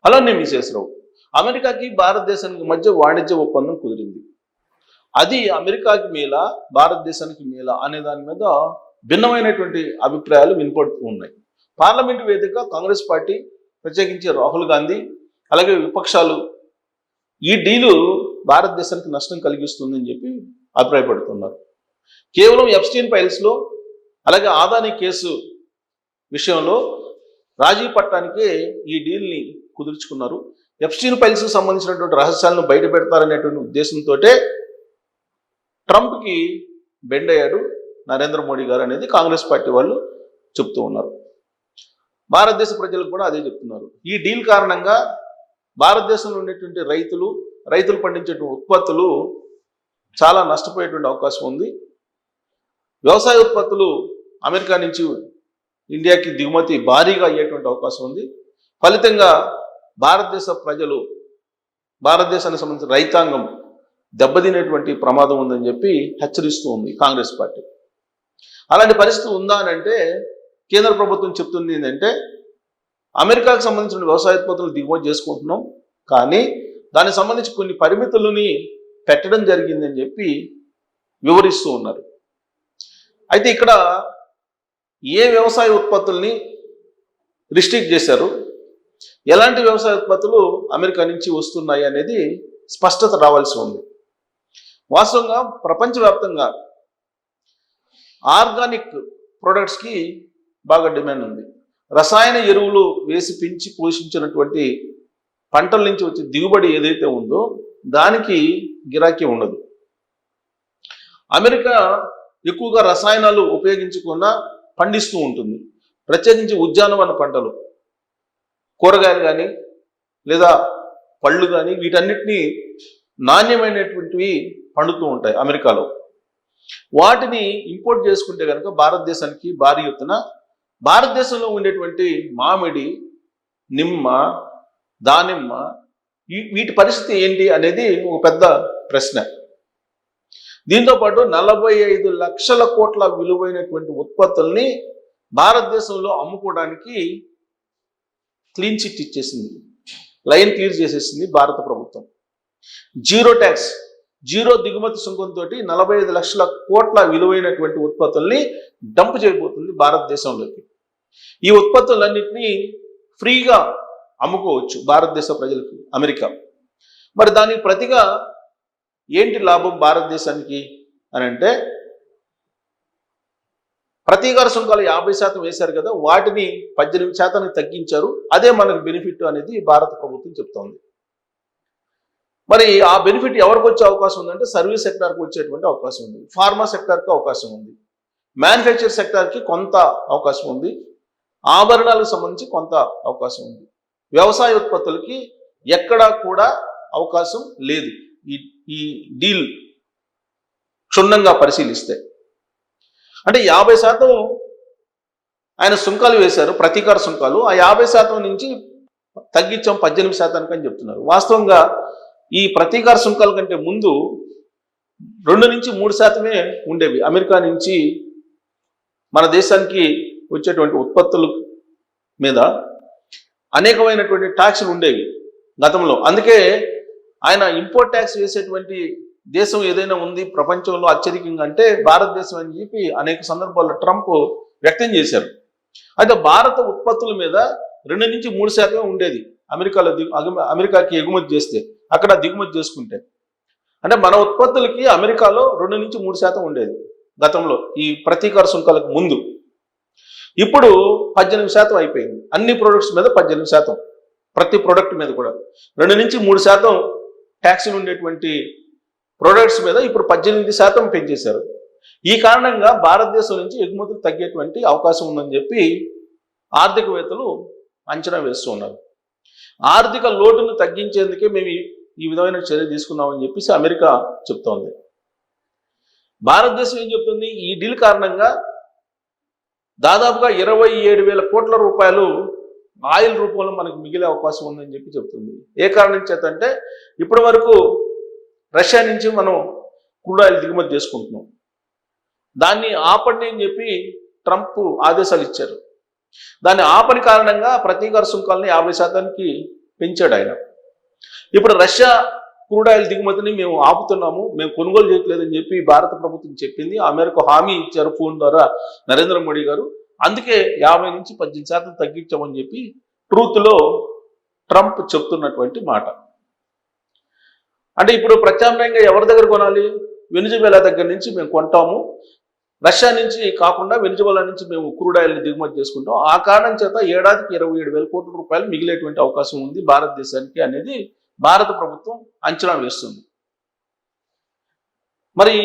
అలానే విశేషరావు. అమెరికాకి భారతదేశానికి మధ్య వాణిజ్య ఒప్పందం కుదిరింది. అది అమెరికాకి మేలా భారతదేశానికి మేలా అనే దాని మీద భిన్నమైనటువంటి అభిప్రాయాలు వినపడుతూ ఉన్నాయి. పార్లమెంటు వేదిక కాంగ్రెస్ పార్టీ, ప్రత్యేకించి రాహుల్ గాంధీ, అలాగే విపక్షాలు ఈ డీలు భారతదేశానికి నష్టం కలిగిస్తుందని చెప్పి అభిప్రాయపడుతున్నారు. కేవలం ఎప్స్టీన్ ఫైల్స్లో అలాగే ఆదాని కేసు విషయంలో రాజీ పట్టడానికే ఈ డీల్ని కుదుర్చుకున్నారు. ఎప్స్టీన్ ఫైల్స్కి సంబంధించినటువంటి రహస్యాలను బయట పెడతారనేటువంటి ఉద్దేశంతో ట్రంప్కి బెండ్ అయ్యాడు నరేంద్ర మోడీ గారు అనేది కాంగ్రెస్ పార్టీ వాళ్ళు చెప్తూ ఉన్నారు. భారతదేశ ప్రజలకు కూడా అదే చెప్తున్నారు. ఈ డీల్ కారణంగా భారతదేశంలో ఉండేటువంటి రైతులు పండించేటువంటి ఉత్పత్తులు చాలా నష్టపోయేటువంటి అవకాశం ఉంది. వ్యవసాయ ఉత్పత్తులు అమెరికా నుంచి ఇండియాకి దిగుమతి భారీగా అయ్యేటువంటి అవకాశం ఉంది. ఫలితంగా భారతదేశ ప్రజలు, భారతదేశానికి సంబంధించిన రైతాంగం దెబ్బతినేటువంటి ప్రమాదం ఉందని చెప్పి హెచ్చరిస్తూ ఉంది కాంగ్రెస్ పార్టీ. అలాంటి పరిస్థితి ఉందా అని అంటే కేంద్ర ప్రభుత్వం చెప్తుంది ఏంటంటే అమెరికాకు సంబంధించిన వ్యవసాయ ఉత్పత్తులు దిగుమతి చేసుకుంటున్నాం, కానీ దానికి సంబంధించి కొన్ని పరిమితులని పెట్టడం జరిగిందని చెప్పి వివరిస్తూ ఉన్నారు. అయితే ఇక్కడ ఏ వ్యవసాయ ఉత్పత్తుల్ని రిస్ట్రిక్ట్ చేశారు, ఎలాంటి వ్యవసాయ ఉత్పత్తులు అమెరికా నుంచి వస్తున్నాయి అనేది స్పష్టత రావాల్సి ఉంది. వాస్తవంగా ప్రపంచవ్యాప్తంగా ఆర్గానిక్ ప్రొడక్ట్స్కి బాగా డిమాండ్ ఉంది. రసాయన ఎరువులు వేసి పెంచి పోషించినటువంటి పంటల నుంచి వచ్చే దిగుబడి ఏదైతే ఉందో దానికి గిరాకీ ఉండదు. అమెరికా ఎక్కువగా రసాయనాలు ఉపయోగించకుండా పండిస్తూ ఉంటుంది. ప్రత్యేకించి ఉద్యానవన పంటలు, కూరగాయలు కానీ లేదా పళ్ళు కానీ వీటన్నిటినీ నాణ్యమైనటువంటివి పండుతూ ఉంటాయి అమెరికాలో. వాటిని ఇంపోర్ట్ చేసుకుంటే కనుక భారతదేశానికి భారీ ఎత్తున భారతదేశంలో ఉండేటువంటి మామిడి, నిమ్మ, దానిమ్మ వీటి పరిస్థితి ఏంటి అనేది ఒక పెద్ద ప్రశ్న. దీంతోపాటు 45 లక్షల కోట్ల విలువైనటువంటి ఉత్పత్తుల్ని భారతదేశంలో అమ్ముకోవడానికి క్లీన్ చిట్ ఇచ్చేసింది, లైన్ క్లియర్ చేసేసింది భారత ప్రభుత్వం. జీరో ట్యాక్స్, జీరో దిగుమతి సుంకంతో 45 లక్షల కోట్ల విలువైనటువంటి ఉత్పత్తుల్ని డంప్ చేయబోతుంది భారతదేశంలోకి. ఈ ఉత్పత్తులన్నింటినీ ఫ్రీగా అమ్ముకోవచ్చు భారతదేశ ప్రజలకు అమెరికా. మరి దానికి ప్రతిగా ఏంటి లాభం భారతదేశానికి అని అంటే, ప్రతీకార సుంకాలు 50% వేశారు కదా, వాటిని 18% తగ్గించారు. అదే మనకు బెనిఫిట్ అనేది భారత ప్రభుత్వం చెప్తోంది. మరి ఆ బెనిఫిట్ ఎవరికి వచ్చే అవకాశం ఉందంటే సర్వీస్ సెక్టార్కి వచ్చేటువంటి అవకాశం ఉంది, ఫార్మా సెక్టార్కి అవకాశం ఉంది, మ్యానుఫ్యాక్చర్ సెక్టార్కి కొంత అవకాశం ఉంది, ఆభరణాలకు సంబంధించి కొంత అవకాశం ఉంది. వ్యవసాయ ఉత్పత్తులకి ఎక్కడా కూడా అవకాశం లేదు ఈ డీల్ క్షుణ్ణంగా పరిశీలిస్తే. అంటే 50% ఆయన సుంకాలు వేశారు, ప్రతీకార సుంకాలు. ఆ 50% నుంచి తగ్గించాం 18% అని చెప్తున్నారు. వాస్తవంగా ఈ ప్రతీకార సుంకాల కంటే ముందు 2 నుంచి 3% ఉండేవి. అమెరికా నుంచి మన దేశానికి వచ్చేటువంటి ఉత్పత్తుల మీద అనేకమైనటువంటి ట్యాక్సులు ఉండేవి గతంలో. అందుకే ఆయన ఇంపోర్ట్ ట్యాక్స్ వేసేటువంటి దేశం ఏదైనా ఉంది ప్రపంచంలో అత్యధికంగా అంటే భారతదేశం అని చెప్పి అనేక సందర్భాల్లో ట్రంప్ వ్యక్తం చేశారు. అయితే భారత ఉత్పత్తుల మీద 2 నుంచి 3% ఉండేది అమెరికాలో, అమెరికాకి ఎగుమతి చేస్తే, అక్కడ దిగుమతి చేసుకుంటే. అంటే మన ఉత్పత్తులకి అమెరికాలో 2 నుంచి 3% ఉండేది గతంలో, ఈ ప్రతీకార సుంకాలకు ముందు. ఇప్పుడు 18% అయిపోయింది. అన్ని ప్రొడక్ట్స్ మీద 18%, ప్రతి ప్రొడక్ట్ మీద కూడా 2 నుంచి 3% ట్యాక్సులు ఉండేటువంటి ప్రొడక్ట్స్ మీద ఇప్పుడు 18% పెంచేశారు. ఈ కారణంగా భారతదేశం నుంచి ఎగుమతులు తగ్గేటువంటి అవకాశం ఉందని చెప్పి ఆర్థికవేత్తలు అంచనా వేస్తూ ఉన్నారు. ఆర్థిక లోటును తగ్గించేందుకే మేము ఈ విధమైన చర్య తీసుకున్నామని చెప్పేసి అమెరికా చెప్తోంది. భారతదేశం ఏం చెప్తుంది, ఈ డీల్ కారణంగా దాదాపుగా 27,000 కోట్ల రూపాయలు ఆయిల్ రూపంలో మనకు మిగిలే అవకాశం ఉందని చెప్పి చెప్తుంది. ఏ కారణం చేత అంటే ఇప్పటి వరకు రష్యా నుంచి మనం క్రూడ్ ఆయిల్ దిగుమతి చేసుకుంటున్నాం, దాన్ని ఆపండి అని చెప్పి ట్రంప్ ఆదేశాలు ఇచ్చారు. దాన్ని ఆపని కారణంగా ప్రతీకార సుంకాలని 50%కి పెంచాడు ఆయన. ఇప్పుడు రష్యా క్రూడ్ ఆయిల్ దిగుమతిని మేము ఆపుతున్నాము, మేము కొనుగోలు చేయట్లేదని చెప్పి భారత ప్రభుత్వం చెప్పింది. ఆ మేరకు హామీ ఇచ్చారు ఫోన్ ద్వారా నరేంద్ర మోడీ గారు. అందుకే 50 నుంచి 18% తగ్గించామని చెప్పి ట్రూత్లో ట్రంప్ చెప్తున్నటువంటి మాట. అంటే ఇప్పుడు ప్రత్యామ్నాయంగా ఎవరి దగ్గర కొనాలి? వెనిజువేలా దగ్గర నుంచి మేము కొంటాము, రష్యా నుంచి కాకుండా వెనిజువేలా నుంచి మేము క్రూడ్ ఆయిల్ని దిగుమతి చేసుకుంటాం. ఆ కారణం చేత ఏడాదికి 27,000 కోట్ల రూపాయలు మిగిలేటువంటి అవకాశం ఉంది భారతదేశానికి అనేది భారత ప్రభుత్వం అంచనా వేస్తుంది. మరి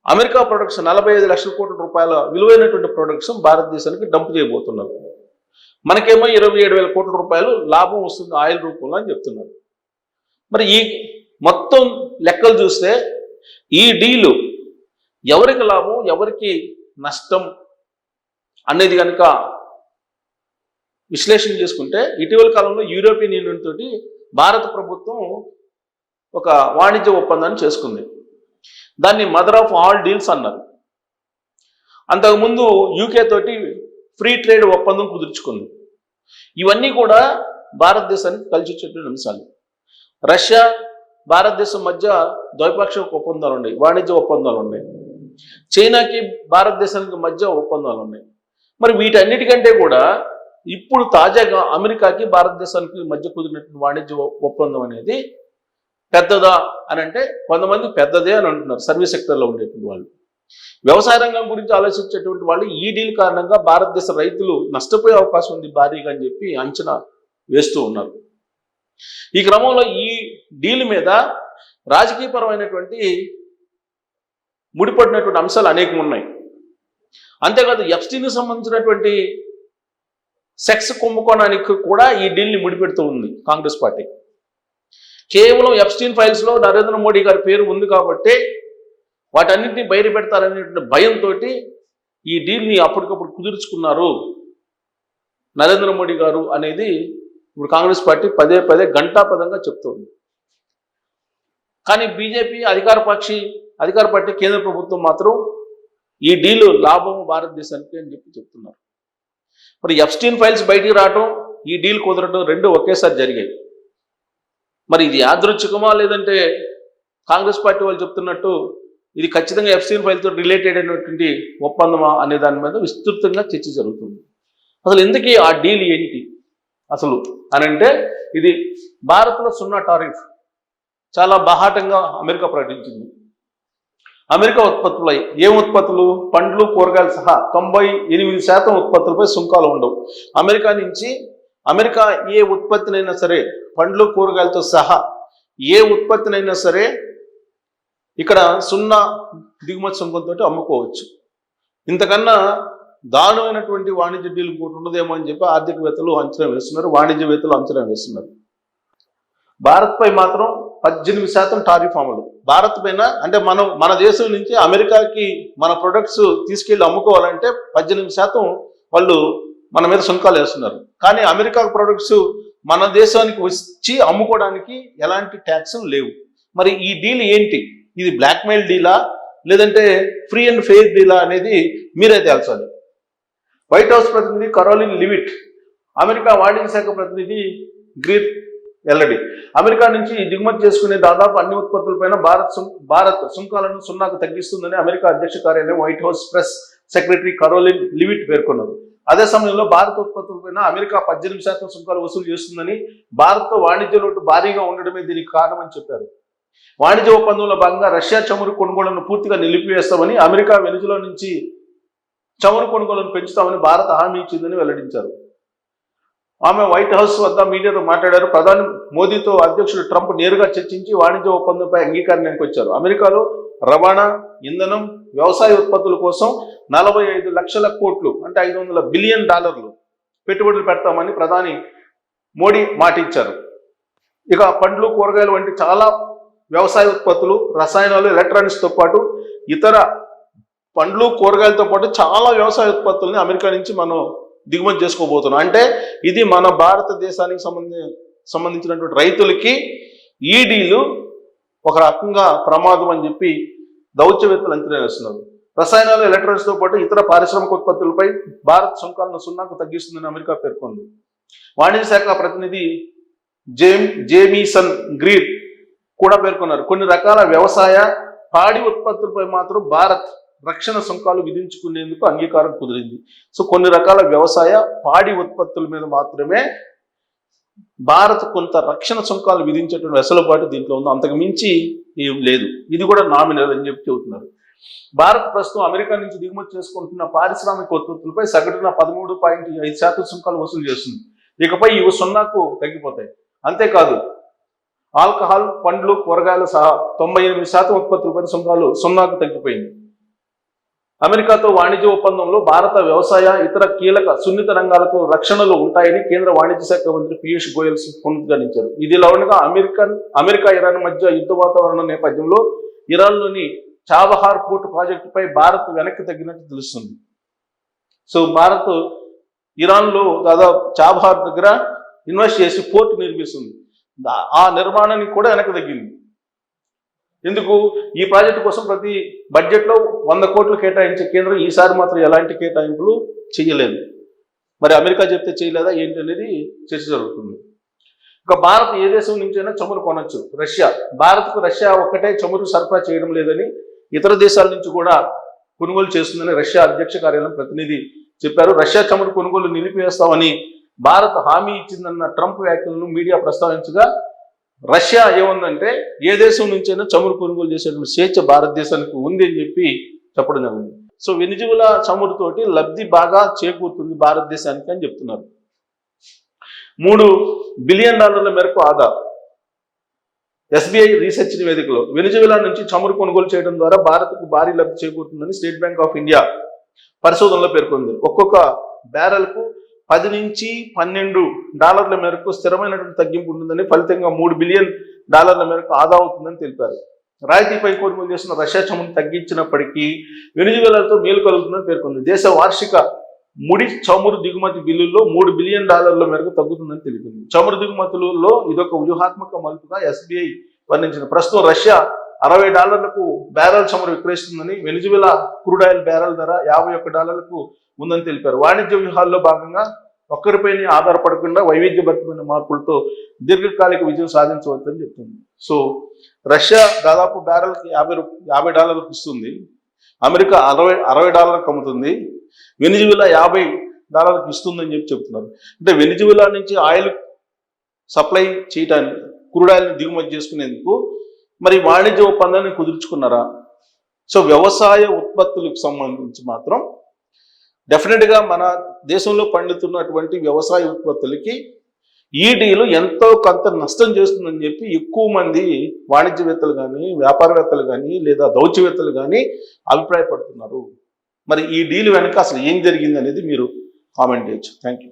అమెరికా ప్రొడక్ట్స్ 45 లక్షల కోట్ల రూపాయల విలువైనటువంటి ప్రొడక్ట్స్ భారతదేశానికి డంప్ చేయబోతున్నారు. మనకేమో 27,000 కోట్ల రూపాయలు లాభం వస్తుంది ఆయిల్ రూపంలో అని చెప్తున్నారు. మరి ఈ మొత్తం లెక్కలు చూస్తే ఈ డీలు ఎవరికి లాభం ఎవరికి నష్టం అనేది కనుక విశ్లేషణ చేసుకుంటే, ఇటీవల కాలంలో యూరోపియన్ యూనియన్ తోటి భారత ప్రభుత్వం ఒక వాణిజ్య ఒప్పందాన్ని చేసుకుంది. దాన్ని మదర్ ఆఫ్ ఆల్ డీల్స్ అన్నారు. అంతకుముందు యూకే తోటి ఫ్రీ ట్రేడ్ ఒప్పందం కుదుర్చుకుంది. ఇవన్నీ కూడా భారతదేశానికి కలిసి వచ్చేటువంటి అంశాలు. రష్యా భారతదేశం మధ్య ద్వైపాక్షిక ఒప్పందాలు ఉన్నాయి, వాణిజ్య ఒప్పందాలు ఉన్నాయి. చైనాకి భారతదేశానికి మధ్య ఒప్పందాలు ఉన్నాయి. మరి వీటన్నిటికంటే కూడా ఇప్పుడు తాజాగా అమెరికాకి భారతదేశానికి మధ్య కుదిరినటువంటి వాణిజ్య ఒప్పందం అనేది పెద్దదా అని అంటే కొంతమంది పెద్దదే అని అంటున్నారు. సర్వీస్ సెక్టర్లో ఉండేటువంటి వాళ్ళు, వ్యవసాయ రంగం గురించి ఆలోచించేటువంటి వాళ్ళు ఈ డీల్ కారణంగా భారతదేశ రైతులు నష్టపోయే అవకాశం ఉంది భారీగా అని చెప్పి అంచనా వేస్తూ ఉన్నారు. ఈ క్రమంలో ఈ డీల్ మీద రాజకీయపరమైనటువంటి ముడిపడినటువంటి అంశాలు అనేకం ఉన్నాయి. అంతేకాదు ఎప్స్టీన్కి సంబంధించినటువంటి సెక్స్ కుంభకోణానికి కూడా ఈ డీల్ని ముడిపెడుతూ ఉంది కాంగ్రెస్ పార్టీ. కేవలం ఎప్స్టీన్ ఫైల్స్లో నరేంద్ర మోడీ గారి పేరు ఉంది కాబట్టి వాటన్నింటినీ బయట పెడతారనేటువంటి భయంతో ఈ డీల్ని అప్పటికప్పుడు కుదుర్చుకున్నారు నరేంద్ర మోడీ గారు అనేది ఇప్పుడు కాంగ్రెస్ పార్టీ పదే పదే ఘంటాపదంగా చెప్తోంది. కానీ బీజేపీ అధికార పార్టీ కేంద్ర ప్రభుత్వం మాత్రం ఈ డీలు లాభం భారతదేశానికి అని చెప్పి చెప్తున్నారు. మరి ఎప్స్టీన్ ఫైల్స్ బయటికి రావడం, ఈ డీల్ కుదరడం రెండు ఒకేసారి జరిగాయి. మరి ఇది యాదృచ్ఛికమా లేదంటే కాంగ్రెస్ పార్టీ వాళ్ళు చెప్తున్నట్టు ఇది ఖచ్చితంగా ఎప్స్టీన్ ఫైల్తో రిలేటెడ్ అయినటువంటి ఒప్పందమా అనే దాని మీద విస్తృతంగా చర్చ జరుగుతుంది. అసలు ఎందుకు ఆ డీల్ ఏంటి అసలు అని అంటే, ఇది భారత్లో 0 టారిఫ్ చాలా బాహాటంగా అమెరికా ప్రకటించింది. అమెరికా ఉత్పత్తులై ఏం ఉత్పత్తులు? పండ్లు కూరగాయలు సహా 98% ఉత్పత్తులపై సుంకాలు ఉండవు. అమెరికా ఏ ఉత్పత్తినైనా సరే, పండ్లు కూరగాయలతో సహా ఏ ఉత్పత్తినైనా సరే ఇక్కడ 0 దిగుమతి సుంకంతో అమ్ముకోవచ్చు. ఇంతకన్నా దారుణమైనటువంటి వాణిజ్య డీల్ ఇంకోటి ఉండదేమో అని చెప్పి ఆర్థికవేత్తలు అంచనా వేస్తున్నారు, వాణిజ్యవేత్తలు అంచనా వేస్తున్నారు. భారత్పై మాత్రం 18% టారిఫ్ అమలు. భారత్ పైన అంటే మన దేశం నుంచి అమెరికాకి మన ప్రొడక్ట్స్ తీసుకెళ్ళి అమ్ముకోవాలంటే 18% వాళ్ళు మన మీద సుంకాలు వేస్తున్నారు. కానీ అమెరికా ప్రొడక్ట్స్ మన దేశానికి వచ్చి అమ్ముకోవడానికి ఎలాంటి ట్యాక్స్ లేవు. మరి ఈ డీల్ ఏంటి? ఇది బ్లాక్మెయిల్ డీలా లేదంటే ఫ్రీ అండ్ ఫెయిర్ డీలా అనేది మీరే తేల్చాలి. వైట్ హౌస్ ప్రతినిధి కరోలిన్ లివిట్, అమెరికా వాణిజ్య శాఖ ప్రతినిధి గ్రీర్ వెల్లడి, అమెరికా నుంచి దిగుమతి చేసుకునే దాదాపు అన్ని ఉత్పత్తులపైన భారత్ సుంకాలను 0కు తగ్గిస్తుందని అమెరికా అధ్యక్ష కార్యాలయం white house press secretary Karoline leave it పేర్కొన్నారు. అదే సమయంలో భారత ఉత్పత్తులపైన అమెరికా 18% సుంకాలు వసూలు చేస్తుందని, భారత్తో వాణిజ్య లోటు భారీగా ఉండడమే దీనికి కారణమని చెప్పారు. వాణిజ్య ఒప్పందంలో భాగంగా రష్యా చమురు కొనుగోళ్లను పూర్తిగా నిలిపివేస్తామని, అమెరికా వెనుజులా నుంచి చమురు కొనుగోళ్లను పెంచుతామని భారత్ హామీ ఇచ్చిందని వెల్లడించారు. ఆమె వైట్ హౌస్ వద్ద మీడియాతో మాట్లాడారు. ప్రధాని మోదీతో అధ్యక్షుడు ట్రంప్ నేరుగా చర్చించి వాణిజ్య ఒప్పందంపై అంగీకారానికి వచ్చారు. అమెరికాలో రవాణా, ఇంధనం, వ్యవసాయ ఉత్పత్తుల కోసం 45 లక్షల కోట్లు అంటే $500 బిలియన్ పెట్టుబడులు పెడతామని ప్రధాని మోడీ మాటిచ్చారు. ఇక పండ్లు కూరగాయలు వంటి చాలా వ్యవసాయ ఉత్పత్తులు, రసాయనాలు, ఎలక్ట్రానిక్స్తో పాటు ఇతర పండ్లు కూరగాయలతో పాటు చాలా వ్యవసాయ ఉత్పత్తుల్ని అమెరికా నుంచి మనం దిగుమతి చేసుకోబోతున్నాం. అంటే ఇది మన భారతదేశానికి సంబంధించినటువంటి రైతులకి ఈ డీలు ఒక రకంగా ప్రమాదం అని చెప్పి దౌత్యవేత్తలు అంచనా వేస్తున్నారు. రసాయనాలు, ఎలక్ట్రానిక్స్తో పాటు ఇతర పారిశ్రామిక ఉత్పత్తులపై భారత్ సుంకాలను 0కు తగ్గిస్తుందని అమెరికా పేర్కొంది. వాణిజ్య శాఖ ప్రతినిధి జేమీసన్ గ్రీర్ కూడా పేర్కొన్నారు. కొన్ని రకాల వ్యవసాయ పాడి ఉత్పత్తులపై మాత్రం భారత్ రక్షణ సుంకాలు విధించుకునేందుకు అంగీకారం కుదిరింది. సో కొన్ని రకాల వ్యవసాయ పాడి ఉత్పత్తుల మీద మాత్రమే భారత్ కొంత రక్షణ సుంకాలు విధించేటువంటి వెసులుబాటు దీంట్లో ఉంది, అంతకు మించి ఏం లేదు. ఇది కూడా నామినల్ అని చెప్పి చెబుతున్నారు. భారత్ ప్రస్తుతం అమెరికా నుంచి దిగుమతి చేసుకుంటున్న పారిశ్రామిక ఉత్పత్తులపై సగటున 13.5% సుంకాలు వసూలు చేస్తుంది. ఇకపై ఇవి 0కు తగ్గిపోతాయి. అంతేకాదు ఆల్కహాల్, పండ్లు, కూరగాయలు సహా 98% ఉత్పత్తులపై సుంకాలు 0కు తగ్గిపోయింది. అమెరికాతో వాణిజ్య ఒప్పందంలో భారత వ్యవసాయ ఇతర కీలక సున్నిత రంగాలకు రక్షణలు ఉంటాయని కేంద్ర వాణిజ్య శాఖ మంత్రి పీయూష్ గోయల్ పునరుద్ఘాటించారు. ఇదిలా ఉండగా అమెరికా ఇరాన్ మధ్య యుద్ధ వాతావరణం నేపథ్యంలో ఇరాన్లోని చాబహార్ పోర్టు ప్రాజెక్టుపై భారత్ వెనక్కి తగ్గినట్టు తెలుస్తుంది. సో భారత్ ఇరాన్లో దాదాపు చాబహార్ దగ్గర ఇన్వెస్ట్ చేసి పోర్టు నిర్మిస్తుంది. ఆ నిర్మాణానికి కూడా వెనక్కి తగ్గింది. ఎందుకు? ఈ ప్రాజెక్టు కోసం ప్రతి బడ్జెట్లో 100 కోట్లు కేటాయించే కేంద్రం ఈసారి మాత్రం ఎలాంటి కేటాయింపులు చేయలేదు. మరి అమెరికా చెప్తే చేయలేదా ఏంటి అనేది చర్చ జరుగుతుంది. ఇక భారత్ ఏ దేశం నుంచైనా చమురు కొనొచ్చు. భారత్కు రష్యా ఒక్కటే చమురు సరఫరా చేయడం లేదని, ఇతర దేశాల నుంచి కూడా కొనుగోలు చేస్తుందని రష్యా అధ్యక్ష కార్యాలయం ప్రతినిధి చెప్పారు. రష్యా చమురు కొనుగోలు నిలిపివేస్తామని భారత్ హామీ ఇచ్చిందన్న ట్రంప్ వ్యాఖ్యలను మీడియా ప్రస్తావించగా, రష్యా ఏముందంటే ఏ దేశం నుంచైనా చమురు కొనుగోలు చేసేటువంటి స్వేచ్ఛ భారతదేశానికి ఉంది అని చెప్పి చెప్పడం జరిగింది. సో వెనిజువెలా చమురుతోటి లబ్ధి బాగా చేకూరుతుంది భారతదేశానికి అని చెప్తున్నారు. $3 బిలియన్ మేరకు ఆదా. ఎస్బీఐ రీసెర్చ్ నివేదికలో వెనిజువెలా నుంచి చమురు కొనుగోలు చేయడం ద్వారా భారత్కు భారీ లబ్ధి చేకూరుతుందని స్టేట్ బ్యాంక్ ఆఫ్ ఇండియా పరిశోధనలో పేర్కొంది. ఒక్కొక్క బ్యారెల్కు $10 నుంచి $12 మేరకు స్థిరమైనటువంటి తగ్గింపు ఉంటుందని, ఫలితంగా $3 బిలియన్ మేరకు ఆదా అవుతుందని తెలిపారు. రాయితీపై కొనుగోలు చేసిన రష్యా చమురు తగ్గించినప్పటికీ వెనిజువెలాతో మేలు కలుగుతుందని పేర్కొంది. దేశ వార్షిక ముడి చమురు దిగుమతి బిల్లుల్లో $3 బిలియన్ మేరకు తగ్గుతుందని తెలిపింది. చమురు దిగుమతులలో ఇదొక వ్యూహాత్మక మలుపుగా ఎస్బీఐ వర్ణించింది. ప్రస్తుతం రష్యా $60 బ్యారెల్ చమురు విక్రయిస్తుందని, వెనిజువెలా క్రూడ్ ఆయిల్ బ్యారెల్ ధర $51 ఉందని తెలిపారు. వాణిజ్య వ్యూహాల్లో భాగంగా ఒక్కరిపైనే ఆధారపడకుండా వైవిధ్యభరితమైన మార్పులతో దీర్ఘకాలిక విజయం సాధించవచ్చని చెప్తుంది. సో రష్యా దాదాపు బ్యారెల్కి $50 ఇస్తుంది. అమెరికా $60 అమ్ముతుంది. వెనిజువెలా $50 ఇస్తుందని చెప్పి చెప్తున్నారు. అంటే వెనిజువెలా నుంచి ఆయిల్ సప్లై చేయడానికి, క్రూడ్ ఆయిల్ని దిగుమతి చేసుకునేందుకు మరి వాణిజ్య ఒప్పందాన్ని కుదుర్చుకున్నారా? సో వ్యవసాయ ఉత్పత్తులకు సంబంధించి మాత్రం డెఫినెట్గా మన దేశంలో పండుతున్నటువంటి వ్యవసాయ ఉత్పత్తులకి ఈ డీలు ఎంతో కొంత నష్టం చేస్తుందని చెప్పి ఎక్కువ మంది వాణిజ్యవేత్తలు కానీ, వ్యాపారవేత్తలు కానీ, లేదా దౌత్యవేత్తలు కానీ అభిప్రాయపడుతున్నారు. మరి ఈ డీల్ వెనక అసలు ఏం జరిగింది అనేది మీరు కామెంట్ చేయొచ్చు. Thank you.